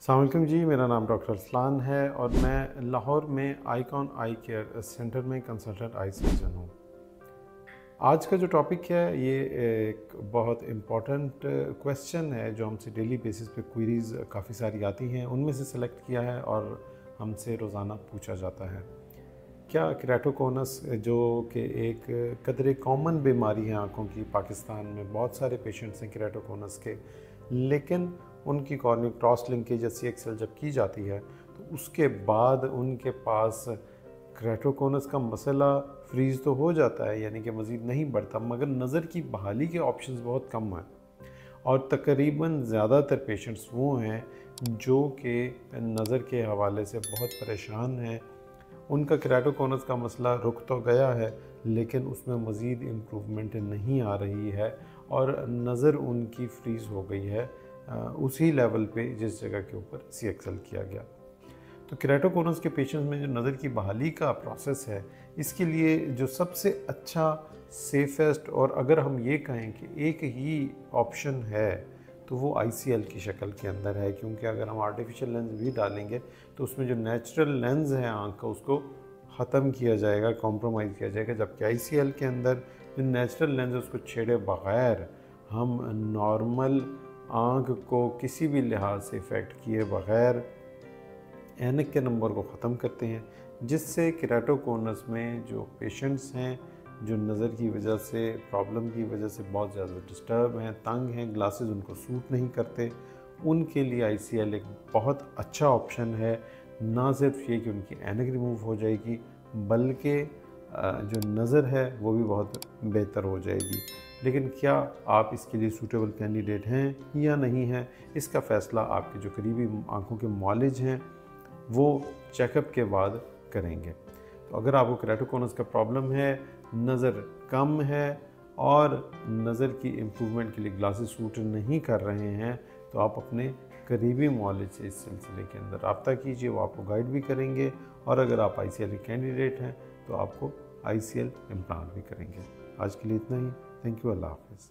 अस्सलाम वालेकुम जी, मेरा नाम डॉक्टर अरसलान है और मैं लाहौर में आइकॉन आई केयर सेंटर में कंसल्टेंट आई सर्जन हूँ। आज का जो टॉपिक है ये एक बहुत इम्पॉर्टेंट क्वेश्चन है जो हमसे डेली बेसिस पे क्वेरीज़ काफ़ी सारी आती हैं, उनमें से सेलेक्ट किया है और हमसे रोज़ाना पूछा जाता है। क्या केराटोकोनस जो कि एक कदरे कॉमन बीमारी है आँखों की, पाकिस्तान में बहुत सारे पेशेंट्स हैं केराटोकोनस के, लेकिन उनकी कॉर्नियल क्रॉस लिंकेज या CXL जब की जाती है तो उसके बाद उनके पास केराटोकोनस का मसला फ्रीज़ तो हो जाता है, यानी कि मज़ीद नहीं बढ़ता, मगर नज़र की बहाली के ऑप्शंस बहुत कम हैं और तकरीबन ज़्यादातर पेशेंट्स वो हैं जो कि नज़र के हवाले से बहुत परेशान हैं। उनका केराटोकोनस का मसला रुक तो गया है लेकिन उसमें मज़ीद इम्प्रूवमेंट नहीं आ रही है और नज़र उनकी फ्रीज़ हो गई है उसी लेवल पे जिस जगह के ऊपर CXL किया गया। तो केराटोकोनस के पेशेंट्स में जो नज़र की बहाली का प्रोसेस है, इसके लिए जो सबसे अच्छा, सेफेस्ट और अगर हम ये कहें कि एक ही ऑप्शन है तो वो ICL की शक्ल के अंदर है, क्योंकि अगर हम आर्टिफिशियल लेंस भी डालेंगे तो उसमें जो नेचुरल लेंस है आँख का उसको ख़त्म किया जाएगा, कॉम्प्रोमाइज़ किया जाएगा, जबकि ICL के अंदर जो नेचुरल लेंस है उसको छेड़े बग़ैर हम नॉर्मल आँख को किसी भी लिहाज से इफ़ेक्ट किए बग़ैर ऐनक के नंबर को ख़त्म करते हैं, जिससे केराटोकोनस में जो पेशेंट्स हैं जो नज़र की वजह से, प्रॉब्लम की वजह से बहुत ज़्यादा डिस्टर्ब हैं, तंग हैं, ग्लासेस उनको सूट नहीं करते, उनके लिए ICL एक बहुत अच्छा ऑप्शन है। ना सिर्फ ये कि उनकी ऐनक रिमूव हो जाएगी बल्कि जो नज़र है वो भी बहुत बेहतर हो जाएगी। लेकिन क्या आप इसके लिए सूटेबल कैंडिडेट हैं या नहीं हैं, इसका फ़ैसला आपके जो करीबी आँखों के मुआलिज हैं वो चेकअप के बाद करेंगे। तो अगर आपको केराटोकोनस का प्रॉब्लम है, नज़र कम है और नज़र की इम्प्रूवमेंट के लिए ग्लासेस सूट नहीं कर रहे हैं, तो आप अपने करीबी मुआलिज से इस सिलसिले के अंदर रब्ता कीजिए, वो आपको गाइड भी करेंगे और अगर आप ICL के कैंडिडेट हैं तो आपको ICL इम्प्लांट भी करेंगे। आज के लिए इतना ही। Thank you. अल्लाह हाफ़िज़।